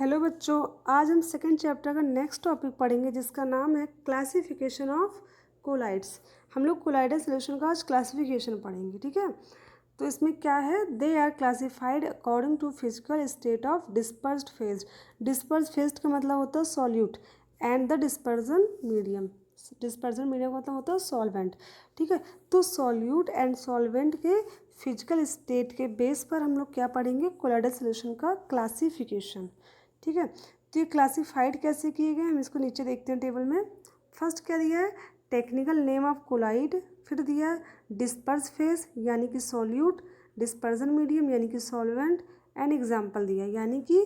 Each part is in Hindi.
हेलो बच्चों, आज हम सेकंड चैप्टर का नेक्स्ट टॉपिक पढ़ेंगे जिसका नाम है क्लासिफिकेशन ऑफ कोलाइड्स। हम लोग कोलाइडल सॉल्यूशन का आज क्लासिफिकेशन पढ़ेंगे, ठीक है। तो इसमें क्या है, they are classified according to physical state of dispersed phase. Dispersed phase का मतलब होता है solute and the dispersion medium. Dispersion medium का मतलब होता है सॉल्वेंट, ठीक है। तो सॉल्यूट एंड सॉल्वेंट के फिजिकल स्टेट के बेस पर हम लोग क्या पढ़ेंगे, कोलाइडल सॉल्यूशन का क्लासिफिकेशन, ठीक है। तो ये क्लासिफाइड कैसे किए गए हम इसको नीचे देखते हैं टेबल में। फर्स्ट क्या दिया है, टेक्निकल नेम ऑफ कोलाइड, फिर दिया डिस्पर्स फेज यानी कि सॉल्यूट, डिस्पर्जन मीडियम यानी कि सॉल्वेंट, एंड एग्जाम्पल दिया यानी कि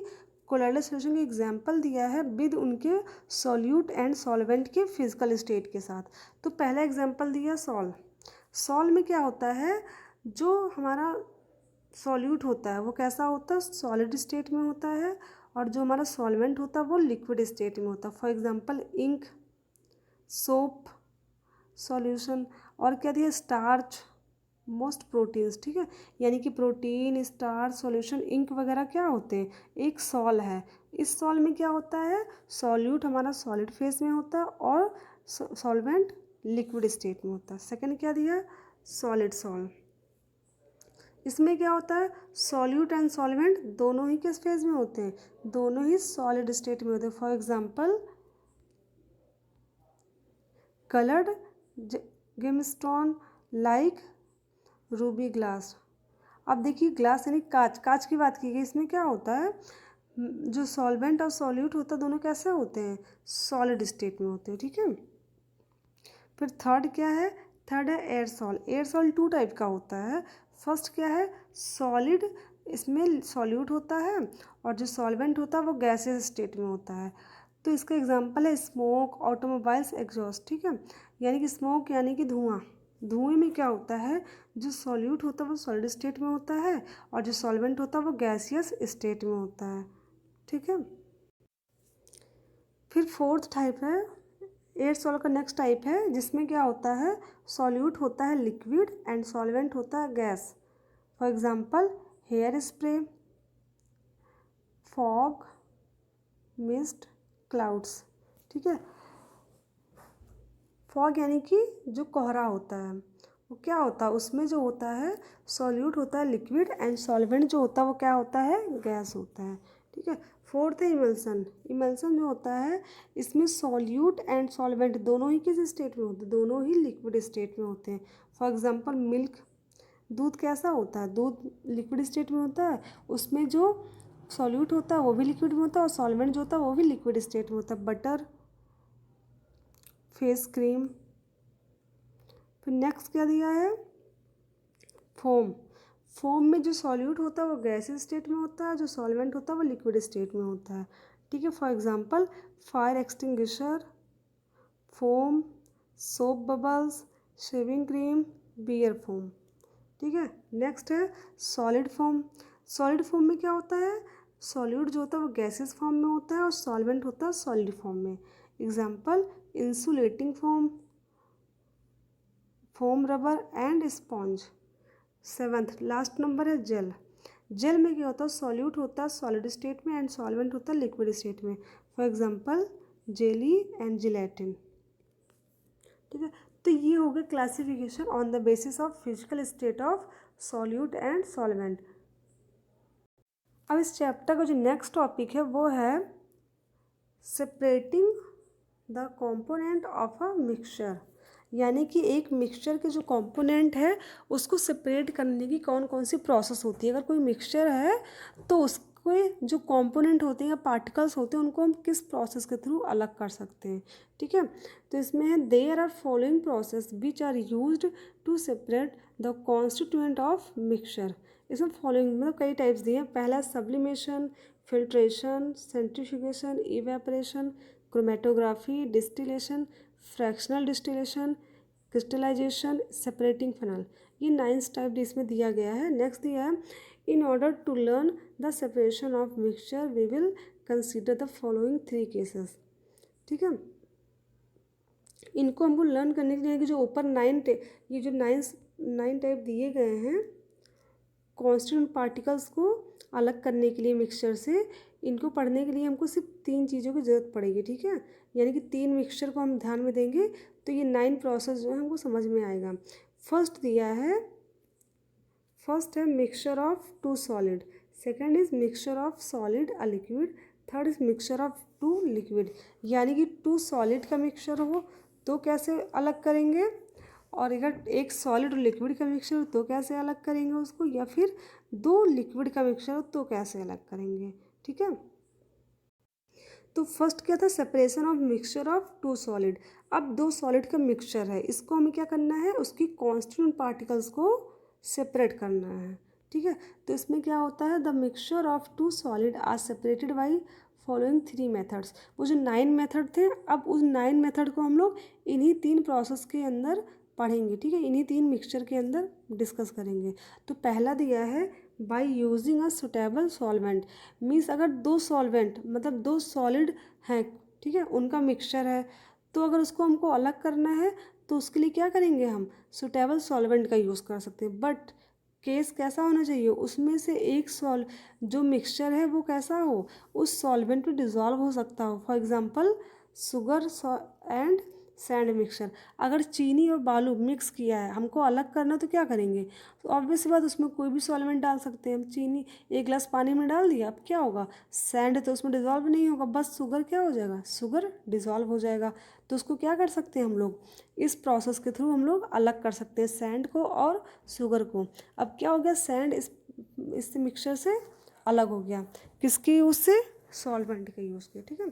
कोलाइडल सॉल्यूशन के एग्जाम्पल दिया है विद उनके सॉल्यूट एंड सॉल्वेंट के फिजिकल स्टेट के साथ। तो पहला एग्जाम्पल दिया सॉल में क्या होता है, जो हमारा सॉल्यूट होता है वो कैसा होता है, सॉलिड स्टेट में होता है, और जो हमारा सॉल्वेंट होता है वो लिक्विड स्टेट में होता है। For example ink, soap, solution, और क्या दिया स्टार्च, मोस्ट प्रोटीन्स, ठीक है। यानी कि प्रोटीन, स्टार्च, सॉल्यूशन, इंक वगैरह क्या होते हैं, एक सॉल है। इस सॉल में क्या होता है, सॉल्यूट हमारा सॉलिड फेज में होता है और सॉल्वेंट लिक्विड स्टेट में होता है। सेकेंड क्या दिया, सॉलिड सॉल, इसमें क्या होता है, सॉल्यूट एंड सॉल्वेंट दोनों ही किस फेज में होते हैं, दोनों ही सॉलिड स्टेट में होते हैं। For example coloured gemstone like ruby glass. अब देखिए ग्लास यानी कांच की बात की गई, इसमें क्या होता है, जो सॉल्वेंट और सॉल्यूट होता है दोनों कैसे होते हैं, सॉलिड स्टेट में होते हैं, ठीक है। फिर थर्ड क्या है, थर्ड है aerosol. Aerosol two type का होता है। फर्स्ट क्या है, सॉलिड, इसमें सॉल्यूट होता है और जो सॉल्वेंट होता है वो गैसियस स्टेट में होता है। तो इसका एग्जांपल है स्मोक, ऑटोमोबाइल्स, एग्जॉस्ट, ठीक है। यानी कि स्मोक यानी कि धुआं, धुएं में क्या होता है, जो सॉल्यूट होता है वो सॉलिड स्टेट में होता है और जो सॉल्वेंट होता है वो गैसियस स्टेट में होता है, ठीक है। फिर फोर्थ टाइप है एयर सॉल्व का नेक्स्ट टाइप है, जिसमें क्या होता है, सॉल्यूट होता है लिक्विड एंड सॉल्वेंट होता है gas. For example hair spray, fog, mist, clouds, ठीक है। फॉग यानी कि जो कोहरा होता है वो क्या होता है, उसमें जो होता है सॉल्यूट होता है लिक्विड एंड सॉल्वेंट जो होता है वो क्या होता है, गैस होता है, ठीक है। फोर्थ है इमल्सन। इमल्सन जो होता है इसमें सॉल्यूट एंड सॉल्वेंट दोनों ही किस स्टेट में होते हैं, दोनों ही लिक्विड स्टेट में होते हैं। फॉर एग्जांपल मिल्क, दूध कैसा होता है, दूध लिक्विड स्टेट में होता है, उसमें जो सॉल्यूट होता है वो भी लिक्विड में होता है और सॉल्वेंट जो होता है वो भी लिक्विड स्टेट में होता है। Butter, face cream. फिर नेक्स्ट क्या दिया है, फोम। फोम में जो सॉल्यूट होता है वो गैसियस स्टेट में होता है, जो सॉल्वेंट होता है वो लिक्विड स्टेट में होता है, ठीक है। For example fire extinguisher, foam, soap bubbles, shaving cream, beer foam, ठीक है। नेक्स्ट है सॉलिड फोम। सॉलिड फोम में क्या होता है, सॉल्यूट जो होता है वो गैसियस फॉर्म में होता है और सॉल्वेंट होता है सॉलिड फॉर्म में। Example insulating foam, foam rubber and sponge. Seventh last number है जेल। जेल में क्या होता है, सॉल्यूट होता है सॉलिड स्टेट में एंड सॉल्वेंट होता है लिक्विड स्टेट में। For example jelly and gelatin, ठीक है। तो ये हो गया classification on the basis of physical state of solute and solvent. अब इस चैप्टर का जो नेक्स्ट टॉपिक है वो है separating the component of a mixture. यानी कि एक मिक्सचर के जो कंपोनेंट है उसको सेपरेट करने की कौन कौन सी प्रोसेस होती है। अगर कोई मिक्सचर है तो उसके जो कंपोनेंट होते हैं या पार्टिकल्स होते हैं उनको हम किस प्रोसेस के थ्रू अलग कर सकते हैं, ठीक है। तो इसमें है there are following process which are used to separate the constituent of mixture. इसमें फॉलोइंग मतलब कई टाइप्स दिए हैं। पहला sublimation, filtration, centrifugation, evaporation, chromatography, distillation, fractional distillation, crystallisation, separating funnel. ये 9 टाइप इसमें दिया गया है। नेक्स्ट दिया है in order to learn the separation of mixture we will consider the following 3 cases, ठीक है। इनको हमको लर्न करने के लिए कि जो ऊपर ये जो 9 टाइप दिए गए हैं कॉन्स्टिट्यूएंट पार्टिकल्स को अलग करने के लिए मिक्सचर से, इनको पढ़ने के लिए हमको सिर्फ 3 चीज़ों की ज़रूरत पड़ेगी, ठीक है। यानी कि 3 मिक्सचर को हम ध्यान में देंगे तो ये 9 प्रोसेस जो है हमको समझ में आएगा। फर्स्ट है mixture of 2 solid, second is mixture of solid a liquid, third is mixture of 2 liquid. यानी कि 2 सॉलिड का मिक्सचर हो तो कैसे अलग करेंगे, और अगर एक सॉलिड और लिक्विड का मिक्सचर हो तो कैसे अलग करेंगे उसको, या फिर 2 लिक्विड का मिक्सचर हो तो कैसे अलग करेंगे, ठीक है। तो फर्स्ट क्या था, separation of mixture of 2 solid. अब 2 सॉलिड का मिक्सचर है, इसको हमें क्या करना है, उसकी कॉन्स्टिट्यूएंट पार्टिकल्स को सेपरेट करना है, ठीक है। तो इसमें क्या होता है, the mixture of 2 solid are separated by following 3 methods. वो जो 9 मेथड थे, अब उस 9 मेथड को हम लोग इन्हीं 3 प्रोसेस के अंदर पढ़ेंगे, ठीक है, इन्हीं 3 मिक्सचर के अंदर डिस्कस करेंगे। तो पहला दिया है by using a suitable solvent, means अगर 2 सॉल्वेंट मतलब 2 सॉलिड हैं, ठीक है, उनका मिक्सचर है, तो अगर उसको हमको अलग करना है तो उसके लिए क्या करेंगे, हम सुटेबल सॉल्वेंट का यूज़ कर सकते हैं। बट केस कैसा होना चाहिए, उसमें से एक जो मिक्सचर है वो कैसा हो, उस सॉल्वेंट में डिज़ोल्व हो सकता हो। For example sugar and sand mixture, अगर चीनी और बालू मिक्स किया है, हमको अलग करना तो क्या करेंगे, तो ऑब्वियस बात उसमें कोई भी सॉल्वेंट डाल सकते हैं हम। चीनी 1 गिलास पानी में डाल दिया, अब क्या होगा, सैंड तो उसमें डिज़ोल्व नहीं होगा, बस शुगर क्या हो जाएगा, शुगर डिज़ोल्व हो जाएगा। तो उसको क्या कर सकते हैं हम लोग, इस प्रोसेस के थ्रू हम लोग अलग कर सकते हैं सैंड को और शुगर को। अब क्या हो गया, सैंड इस मिक्सचर से अलग हो गया, किसके यूज़ से, सॉल्वेंट के यूज़ के, ठीक है।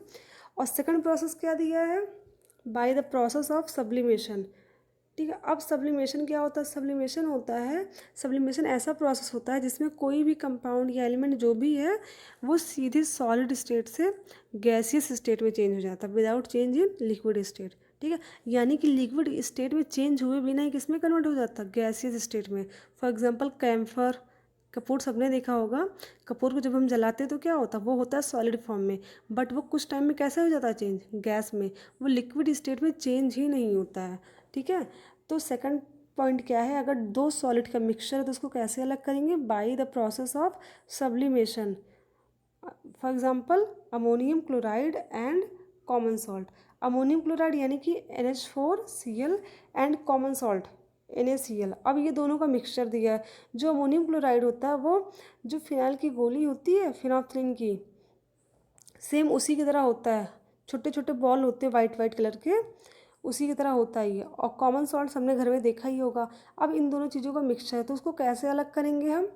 और सेकंड प्रोसेस क्या दिया है, by the process of sublimation, ठीक है। अब सब्लिमेशन क्या होता है, सब्लिमेशन ऐसा प्रोसेस होता है जिसमें कोई भी कंपाउंड या एलिमेंट जो भी है वो सीधे सॉलिड स्टेट से गैसियस स्टेट में चेंज हो जाता है without change in liquid state, ठीक है। यानी कि लिक्विड स्टेट में चेंज हुए बिना ही किस में कन्वर्ट हो जाता है, गैसियस स्टेट में। फॉर एग्जांपल कैम्फर, कपूर सबने देखा होगा, कपूर को जब हम जलाते हैं तो क्या होता है, वो होता है सॉलिड फॉर्म में, बट वो कुछ टाइम में कैसे हो जाता है चेंज, गैस में, वो लिक्विड स्टेट में चेंज ही नहीं होता है, ठीक है। तो सेकंड पॉइंट क्या है, अगर 2 सॉलिड का मिक्सचर है तो उसको कैसे अलग करेंगे, by the process of sublimation. For example ammonium chloride and common salt, ammonium chloride यानी कि NH4Cl and common salt NaCl। अब ये दोनों का मिक्सचर दिया है। जो अमोनियम क्लोराइड होता है वो जो फिनाइल की गोली होती है फिनोल्फ्थालीन की, सेम उसी की तरह होता है, छोटे छोटे बॉल होते हैं वाइट वाइट कलर के, उसी की तरह होता ही है। और कॉमन सॉल्ट हमने घर में देखा ही होगा। अब इन दोनों चीज़ों का मिक्सचर है तो उसको कैसे अलग करेंगे हम,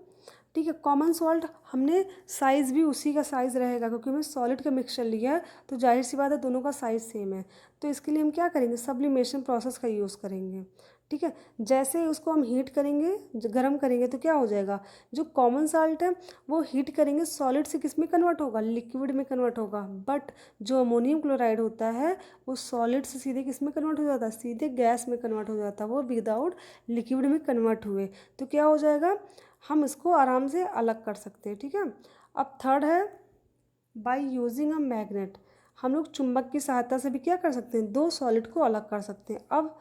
ठीक है। कॉमन सॉल्ट हमने साइज़ भी उसी का साइज़ रहेगा क्योंकि हमने सॉलिड का मिक्सचर लिया है, तो जाहिर सी बात है दोनों का साइज़ सेम है। तो इसके लिए हम क्या करेंगे, सब्लिमेशन प्रोसेस का यूज़ करेंगे, ठीक है। जैसे ही उसको हम हीट करेंगे, गर्म करेंगे, तो क्या हो जाएगा, जो कॉमन सॉल्ट है वो हीट करेंगे सॉलिड से किस में कन्वर्ट होगा, लिक्विड में कन्वर्ट होगा। बट जो अमोनियम क्लोराइड होता है वो सॉलिड से सीधे किस में कन्वर्ट हो जाता है, सीधे गैस में कन्वर्ट हो जाता है, वो विदाउट लिक्विड में कन्वर्ट हुए। तो क्या हो जाएगा, हम इसको आराम से अलग कर सकते हैं, ठीक है। अब थर्ड है बाय यूजिंग अ मैग्नेट, हम लोग चुंबक की सहायता से भी क्या कर सकते हैं, 2 सॉलिड को अलग कर सकते हैं। अब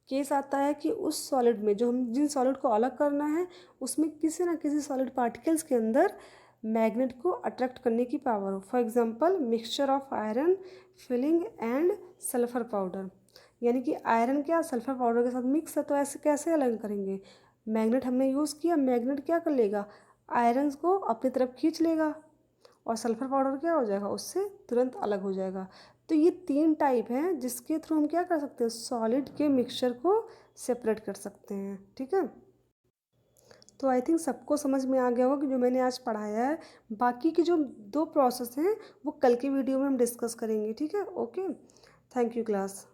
केस आता है कि उस सॉलिड में जो हम जिन सॉलिड को अलग करना है उसमें किसी ना किसी सॉलिड पार्टिकल्स के अंदर मैग्नेट को अट्रैक्ट करने की पावर हो। For example mixture of iron filling and sulphur powder, यानी कि आयरन क्या सल्फर पाउडर के साथ मिक्स है, तो ऐसे कैसे अलग करेंगे, मैग्नेट हमने यूज़ किया, मैग्नेट क्या कर लेगा, आयरन को अपनी तरफ खींच लेगा और सल्फर पाउडर क्या हो जाएगा, उससे तुरंत अलग हो जाएगा। तो ये 3 टाइप हैं जिसके थ्रू हम क्या कर सकते हैं, सॉलिड के मिक्सचर को सेपरेट कर सकते हैं, ठीक है। तो आई थिंक सबको समझ में आ गया होगा कि जो मैंने आज पढ़ाया है। बाकी की जो 2 प्रोसेस हैं वो कल की वीडियो में हम डिस्कस करेंगे, ठीक है। Okay, thank you class.